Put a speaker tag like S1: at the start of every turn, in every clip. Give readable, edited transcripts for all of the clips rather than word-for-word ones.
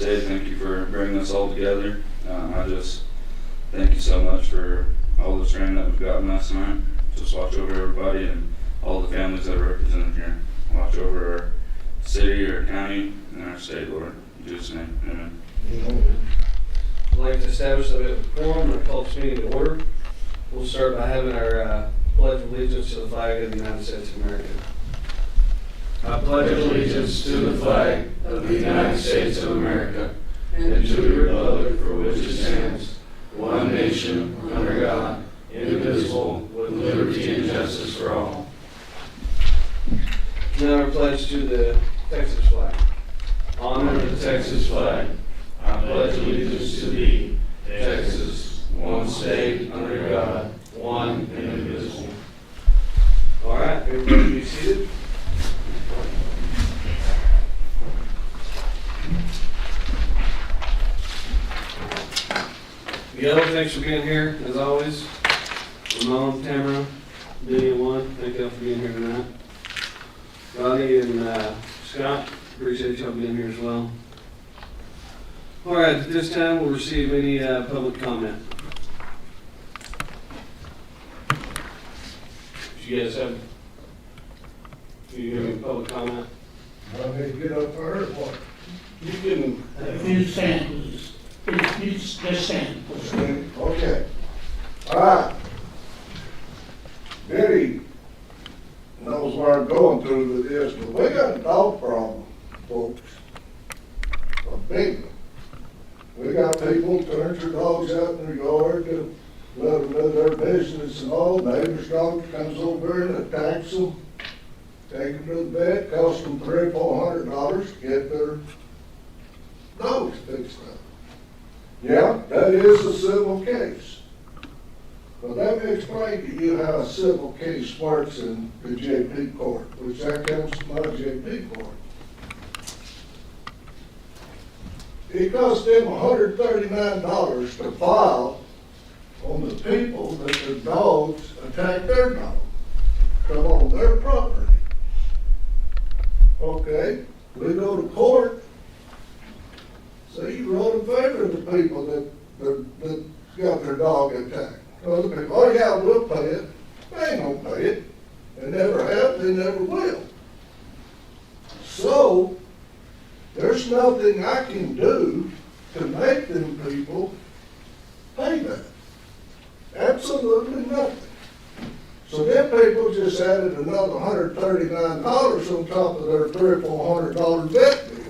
S1: say thank you for bringing us all together. I just thank you so much for all the training that we've gotten last night. Just watch over everybody and all the families that are represented here. Watch over our city, our county, and our state, Lord. In Jesus' name, amen.
S2: I'd like to establish that we have a quorum and call this meeting to order. We'll start by having our pledge of allegiance to the flag of the United States of America.
S3: I pledge allegiance to the flag of the United States of America and to the republic for which it stands, one nation, under God, indivisible, with liberty and justice for all.
S2: Now our pledge to the Texas flag.
S3: Honor the Texas flag. I pledge allegiance to thee, Texas, one state, under God, one and indivisible.
S2: All right, everybody be seated. Miguel, thanks for being here, as always. Ramon, Tamara, Benny, and Juan, thank y'all for being here tonight. Ronnie and Scott, appreciate y'all being here as well. All right, at this time, we'll receive any public comment. Do you guys have any public comment?
S4: I need to get up there or what?
S2: You can.
S5: If you stand, you just stand.
S4: Okay. All right. Betty knows where I'm going through with this, but we got a dog problem, folks. A big one. We got people turn their dogs out in their yard to let them do their business and all. Neighbor's dog comes over and attacks them. Take them to the vet, cost them $300-400 to get their dogs fixed up. Yeah, that is a civil case. But let me explain to you how a civil case works in the JP court, which that comes to my JP court. It cost them $139 to file on the people that their dogs attacked their dog, come on their property. Okay, we go to court. So you wrote in favor of the people that got their dog attacked. Other people, oh yeah, we'll pay it. They ain't gonna pay it. They never have, they never will. So, there's nothing I can do to make them people pay that. Absolutely nothing. So them people just added another $139 on top of their $300-400 vet bill.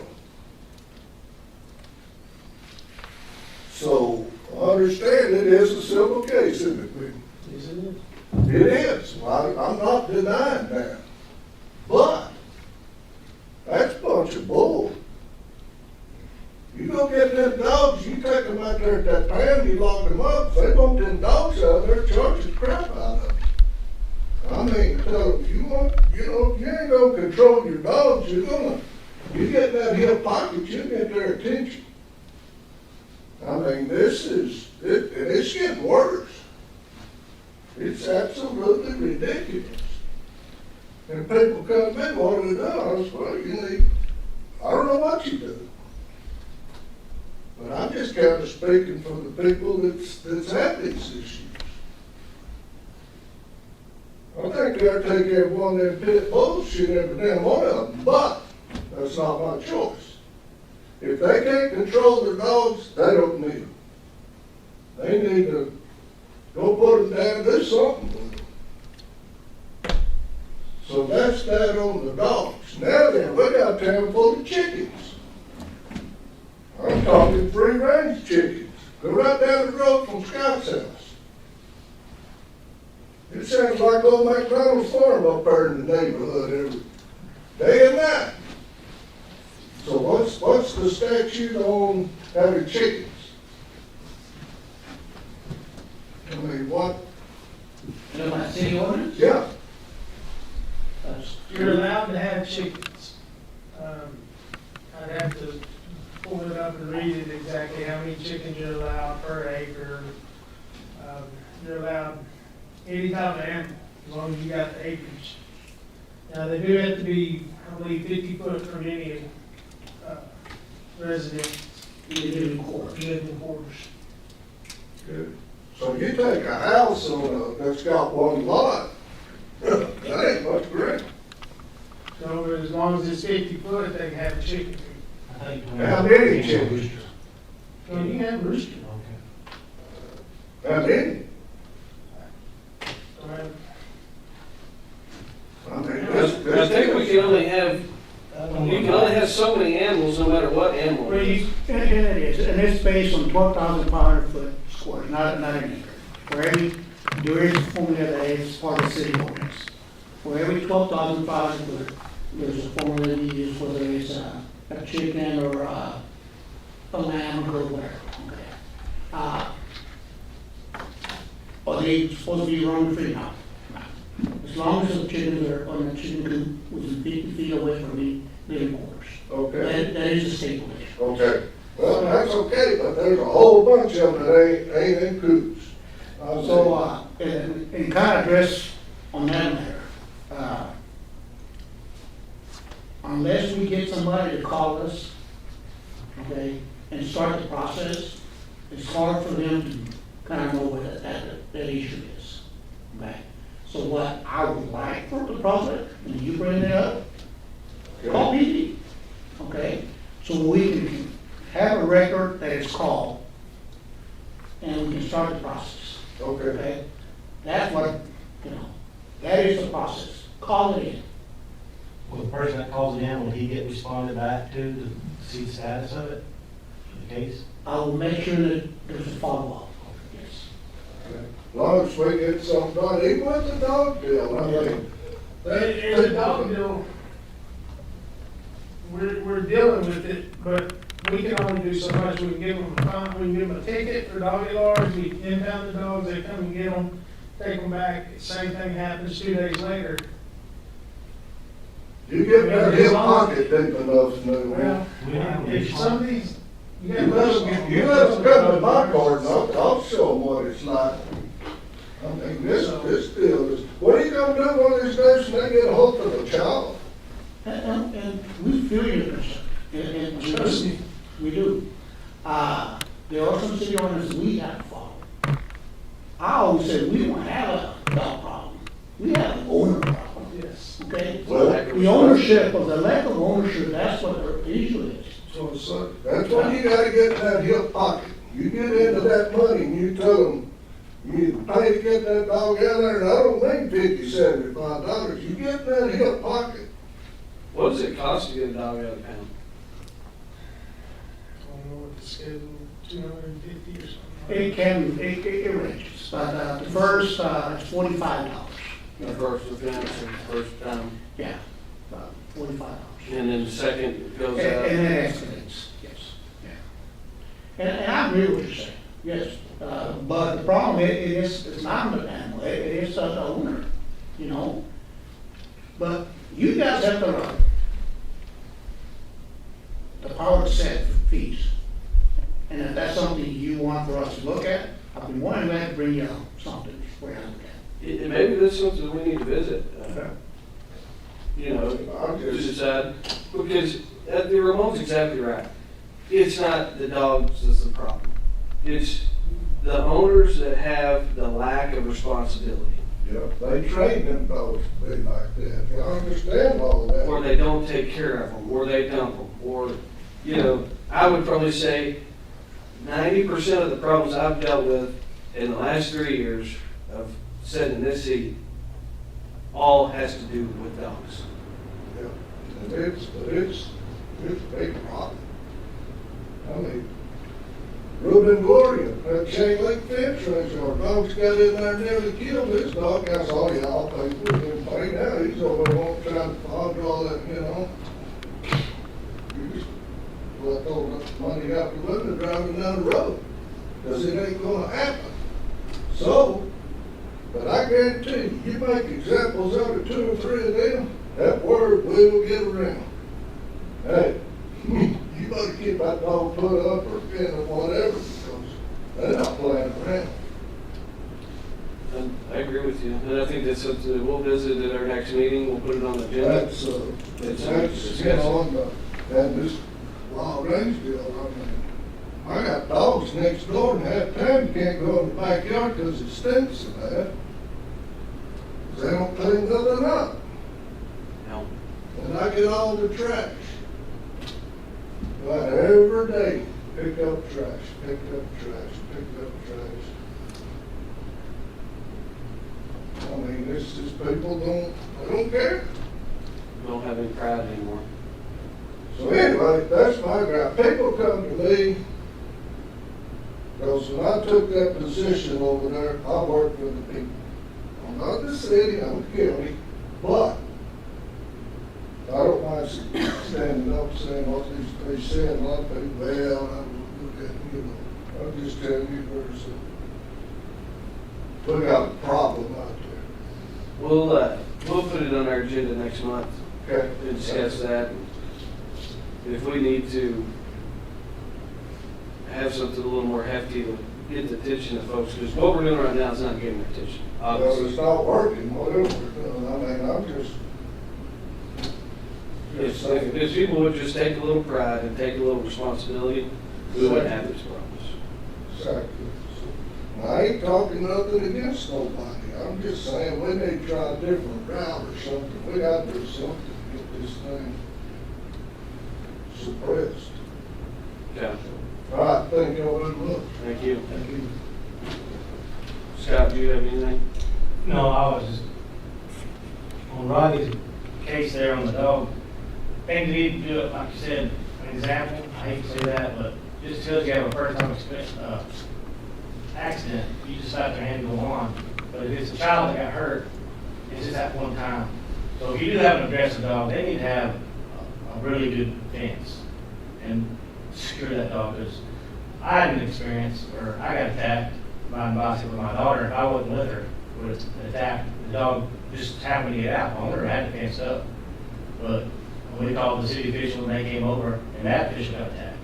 S4: So, I understand it is a civil case, isn't it, people?
S5: Isn't it?
S4: It is. I'm not denying that. But, that's a bunch of bull. You go get them dogs, you take them out there at that pound, you lock them up. If they want them dogs out there, charge the crap out of them. I mean, so if you want, if you ain't gonna control your dogs, you get in that hip pocket, you get their attention. I mean, it's getting worse. It's absolutely ridiculous. And people come in, what do they do? I was, well, I don't know what you do. But I'm just kind of speaking for the people that's had these issues. I think they ought to take every one of them pit bulls, shoot every damn one of them, but that's not my choice. If they can't control their dogs, they don't need them. They need to go put them down and do something with them. So that's that on the dogs. Now then, we got a town full of chickens. I'm talking free-range chickens. Go right down the road from Scott's house. It sounds like old McDonald's farm up there in the neighborhood every day and night. So what's the statute on having chickens? I mean, what?
S5: You know my city ordinance?
S4: Yeah.
S6: You're allowed to have chickens. I'd have to pull it up and read it exactly how many chickens you're allowed per acre. You're allowed any type of animal, as long as you got the acreage. Now, they do have to be, I believe, 50 foot from any residence.
S5: living quarters.
S6: living quarters.
S4: Good. So you take a house that's got one lot, that ain't much ground.
S6: So as long as it's 50 foot, they can have a chicken coop.
S5: I think.
S4: How many chickens?
S6: So you can have a rooster.
S4: How many?
S6: Well,
S4: I mean,
S2: I think we can only have, you can only have so many animals, no matter what animal
S6: Well,
S2: it is.
S6: you,
S5: And it is, and it's based on 12,500 foot square, not an acre. For every, there is a formula that is part of the city ordinance. For every 12,500 foot, there's a formula we use, whether it's a chicken or a lamb or whatever, okay? Are they supposed to be roaming free? No. As long as the chickens are on the chicken coop within 50 feet away from the living quarters.
S4: Okay,
S5: That is a stipulation.
S4: okay. Well, that's okay, but there's a whole bunch of them that ain't in coops.
S5: So, and kind of address on that matter, unless we get somebody to call us, okay, and start the process, it's hard for them to kind of know what that issue is, okay? So what I would like for the project, when you bring it up, call PD, okay? So we can have a record that it's called, and we can start the process.
S4: Okay,
S5: Okay, that's what, that is the process. Call it in.
S7: Will the person that calls it in, will he get responded back to see the status of it, the case?
S5: I will make sure that there's a follow-up. Yes.
S4: as long as we get something done, even with the dog deal, I mean.
S6: in the dog deal, we're dealing with it, but we can only do so much. We can give them a fine, we can give them a ticket for dog yards, we impound the dogs, they come and get them, take them back. Same thing happens 2 days later.
S4: You get that hip pocket deep enough, no,
S6: Well, if some of these, you
S4: You let us come to my court and I'll show them what it's like. I mean, this deal is, what are you gonna do one of these days when they get a hold of a child?
S5: And we feel your concern, and
S6: Trust me.
S5: we do. There are some city ordinances we have to follow. I always say we don't have a dog problem, we have an owner problem,
S6: Yes.
S5: okay?
S4: Well,
S5: The ownership, of the lack of ownership, that's what the issue is.
S4: So that's when you gotta get in that hip pocket. You get into that money and you tell them, you pay to get that dog out there, and I don't mean $50, $75. You get in that hip pocket.
S2: What does it cost to get a dog out of pound?
S6: I don't know what the schedule, 250 or something.
S5: It can, it ranges, but the first, it's $45.
S2: The first offense or first time,
S5: Yeah, $45.
S2: and then the second goes
S5: And
S2: out.
S5: and it escalates, yes, yeah. And I agree with what you're saying, yes, but the problem is, it's not an animal, it is the owner, you know? But you guys have the power to set fees. And if that's something you want for us to look at, I'll be more than glad to bring you something for you to look at.
S2: Maybe this is something we need to visit, you know,
S4: I'm
S2: to
S4: just,
S2: decide, because Ramon's exactly right. It's not the dogs that's the problem. It's the owners that have the lack of responsibility,
S4: yeah, they train them dogs to be like that. You understand all that?
S2: or they don't take care of them, or they dump them, or, you know, I would probably say 90% of the problems I've dealt with in the last 3 years of sitting in this seat, all has to do with dogs.
S4: Yeah, and it's a big problem. I mean, Reuben Gloria, that chain link fence racer, our dogs got in there and nearly killed his dog. That's all y'all pay for him to pay now. He's over there won't try to fog all that, you know. You just let all that money out the window driving down the road, cause it ain't gonna happen. So, but I guarantee you make examples of it, 2 or 3 of them, that word will get around. Hey, you better keep that dog put up or pin or whatever, because they're not playing around.
S2: And I agree with you, and I think that's something that we'll visit at our next meeting, we'll put it on the agenda.
S4: That's, you know, and this wild range deal, I mean, I got dogs next door and half the time you can't go in the backyard because it stinks so bad. They don't clean nothing up.
S2: No.
S4: And I get all the trash. Like every day, pick up trash, pick up trash, pick up trash. I mean, it's just people don't care.
S2: We don't have any pride anymore.
S4: So anyway, that's my gripe. People come to me, because when I took that position over there, I worked for the people. I'm not the city, I'm the county, but I don't mind standing up saying what they say, a lot of people, well, I'm looking at, you know, I'm just telling you we got a problem out there.
S2: We'll put it on our agenda next month
S4: Okay?
S2: and discuss that. If we need to have something a little more hefty to get the attention of folks, because what we're doing right now is not getting their attention.
S4: Well,
S2: Obviously,
S4: it's not working, whatever we're doing, I mean, I'm just saying.
S2: if people would just take a little pride and take a little responsibility, we wouldn't have these problems.
S4: Exactly. I ain't talking nothing against nobody. I'm just saying we need to try a different route or something. We got to do something to get this thing suppressed.
S2: Okay,
S4: All right, thank you very much.
S2: thank you.
S5: Thank you.
S2: Scott, do you have anything?
S7: No, I was just, on Rodney's case there on the dog, things you need to do it, like you said, an example, I hate to say that, but just because you have a first-time accident, you just have to handle on. But if it's a child that got hurt, it's just that one time. So if you do have an aggressive dog, they need to have a really good fence and secure that dog, because I had an experience where I got attacked by a bicycle with my daughter. If I wasn't with her, would have attacked. The dog just happened to get out. I wonder had to fence up. But we called the city official and they came over and that official got attacked.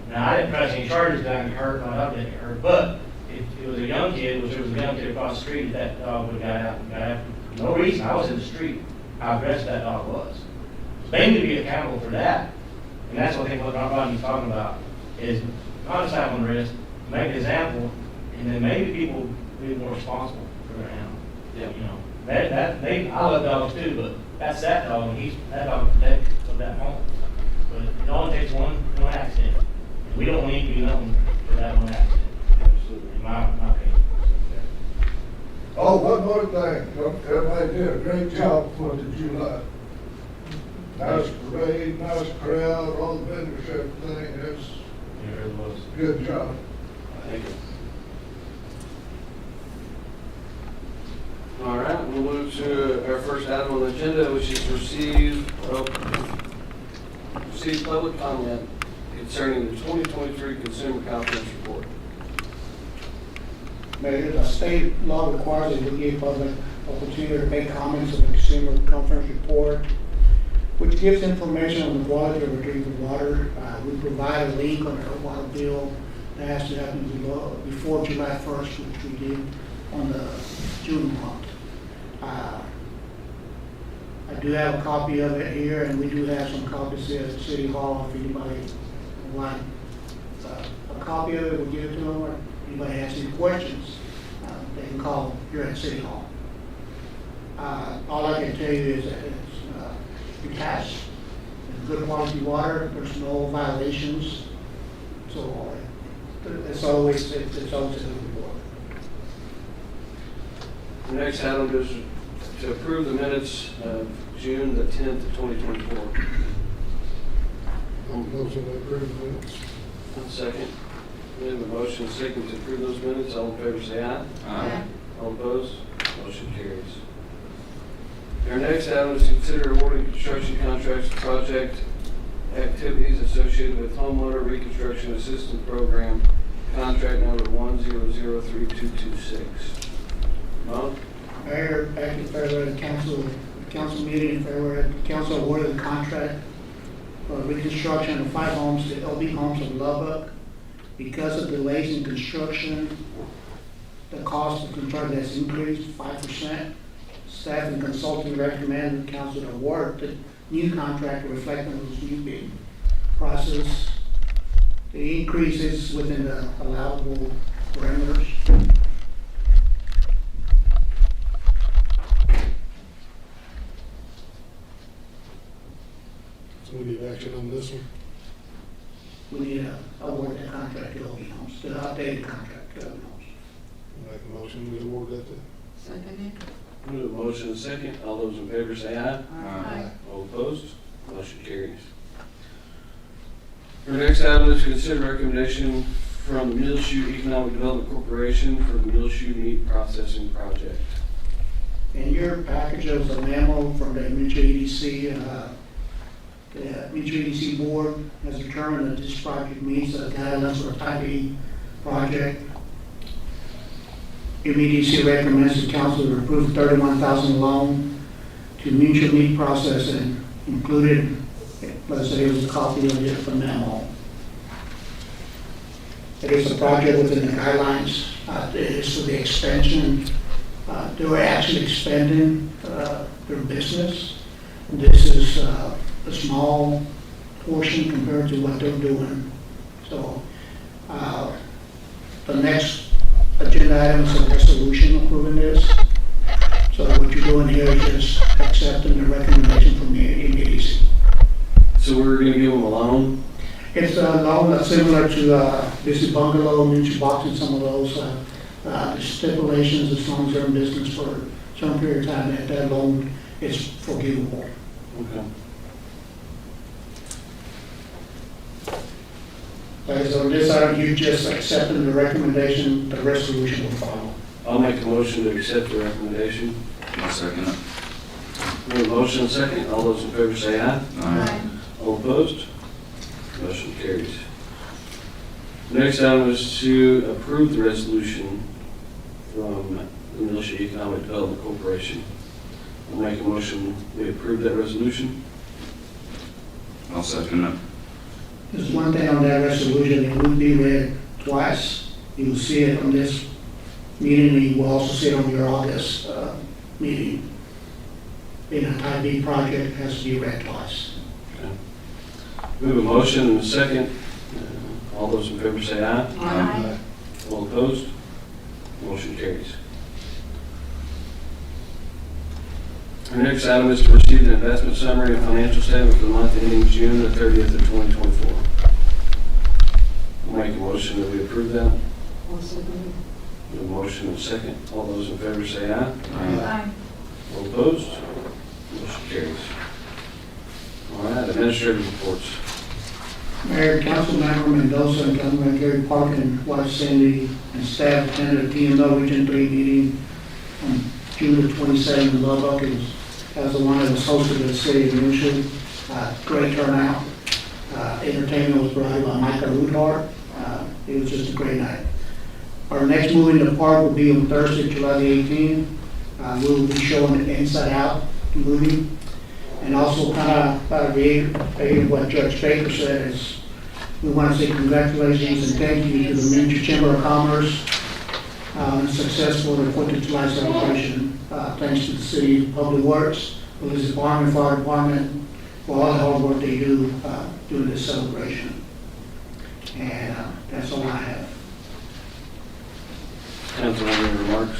S7: Now I didn't press any charges, I didn't get hurt, my dog didn't get hurt. But if it was a young kid, which there was a young kid across the street, that dog would have got out and got after. For no reason. I was in the street, how aggressive that dog was. So they need to be accountable for that. And that's what I think what Rodney's talking about is not a slap on the wrist, make an example, and then maybe people be more responsible for their animal.
S2: Yeah.
S7: You know, I love dogs too, but that's that dog, and that dog protected of that home. But it only takes one accident. And we don't need to be known for that one accident. Absolutely, in my opinion.
S4: Oh, one more thing. Everybody did a great job for the July. Nice parade, nice crowd, all the vendors, everything. That's
S7: It really was.
S4: a good job.
S2: Thank you. All right, we'll move to our first item on the agenda, which is receive public comment concerning the 2023 Consumer Confidence Report.
S5: Mayor, the state law requires that we give public opportunity to make comments on the Consumer Conference Report, which gives information on the quality of our drinking water. We provide a link on our water bill that has to happen before July 1st, which we did on the June month. I do have a copy of it here, and we do have some copies here at City Hall if anybody wants a copy of it. We'll give it to them, or anybody has any questions, they can call here at City Hall. All I can tell you is that it has good quality water, there's no violations, so it's always a good report.
S2: The next item is to approve the minutes of June the 10th of 2024.
S4: Motion to approve the minutes.
S2: One second. We have a motion and second to approve those minutes. All in favor say aye.
S1: Aye.
S2: All opposed? Motion carries. Our next item is to consider awarding construction contracts for project activities associated with Homeowner Reconstruction Assistance Program, contract number 1003226. Mo?
S5: Mayor, back in February, the council meeting in February, the council awarded the contract for reconstruction of 5 homes to LB Homes of Lubbock. Because of delays in construction, the cost of construction has increased 5%. Staff and consulting recommend the council to award the new contract reflecting this new bid process. The increase is within the allowable parameters.
S3: So we need action on this one.
S5: We need to award the contract to OB Homes, the updated contract to OB Homes.
S3: Make a motion, we award that to.
S8: Second
S2: We have a motion and a second. All those in favor say aye.
S8: it. Aye.
S2: All opposed? Motion carries. Our next item is to consider recommendation from the Muleshoe Economic Development Corporation for the Muleshoe Meat Processing Project.
S5: In your package, there was a memo from the Muleshoe EDC. The Muleshoe EDC board has determined that this project meets the guidelines for a type E project. MEDC recommends the council to approve $31,000 loan to Muleshoe Meat Processing, included, let's say, here's a copy of the memo. It is a project within the guidelines. It is for the expansion. They were actually expanding their business. This is a small portion compared to what they're doing. So the next agenda item is a resolution approving this. So what you're doing here is just accepting the recommendation from the MEDC.
S2: So we're gonna give them a loan?
S5: It's a loan that's similar to Busy Bungalow, Mutual Box, and some of those. The stipulations, as long as they're in business for a certain period of time, that loan is forgivable.
S2: Okay.
S5: So this item, you just accepting the recommendation, the resolution will follow.
S2: I'll make a motion to accept the recommendation.
S1: I'll second it.
S2: We have a motion and a second. All those in favor say aye.
S8: Aye.
S2: All opposed? Motion carries. Next item is to approve the resolution from the Muleshoe Economic Development Corporation. I'll make a motion, we approve that resolution.
S1: I'll second it.
S5: There's one thing on that resolution, it will be read twice. You will see it on this meeting, and you will also see it on your August meeting. Being a type B project, it has to be read twice.
S2: We have a motion and a second. All those in favor say aye.
S8: Aye.
S2: All opposed? Motion carries. Our next item is to receive the investment summary and financial statement for the month ending June the 30th of 2024. I'll make a motion that we approve that.
S8: I'll second
S2: We have a motion and a second. All those in favor say aye.
S8: it. Aye.
S2: All opposed? Motion carries. All right, administrative reports.
S5: Mayor, Councilmember Mendoza, and Councilmember Gary Park, and wife Cindy, and staff attended the TML Region III Meeting on June the 27th in Lubbock. It was the one that was hosted in the city of Muleshoe. Great turnout. Entertainment was provided by Micah Rudhart. It was just a great night. Our next movie in the park will be on Thursday, July the 18th. We will be showing the Inside Out movie. And also kind of reiterating what Judge Baker said is we want to say congratulations and thank you to the Muleshoe Chamber of Commerce on a successful 4th of July celebration. Thanks to the City Public Works, Police Department, Fire Department, for all the hard work they do during this celebration. And that's all I have.
S2: Council, any remarks?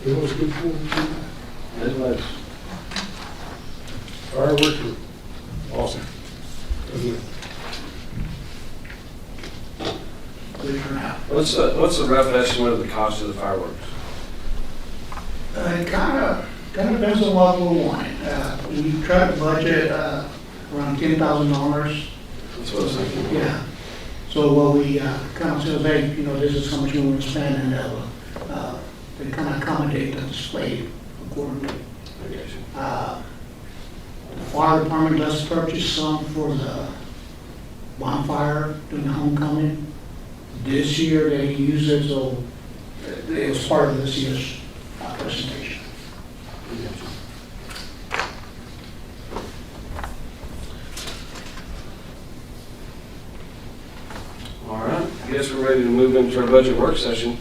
S3: It was good for
S2: It was.
S3: fireworks were awesome. Wasn't it?
S5: Good turnout.
S2: What's the rough estimate of the cost of the fireworks?
S5: It kind of depends on what we want. We try to budget around $10,000.
S2: That's what I was thinking.
S5: Yeah. So what we kind of say, hey, this is how much we want to spend, and they kind of accommodate the display accordingly.
S2: I got you.
S5: The fire department does purchase some for the bonfire during the homecoming. This year they use it, so it was part of this year's presentation.
S2: I got you. All right, I guess we're ready to move into our budget work session.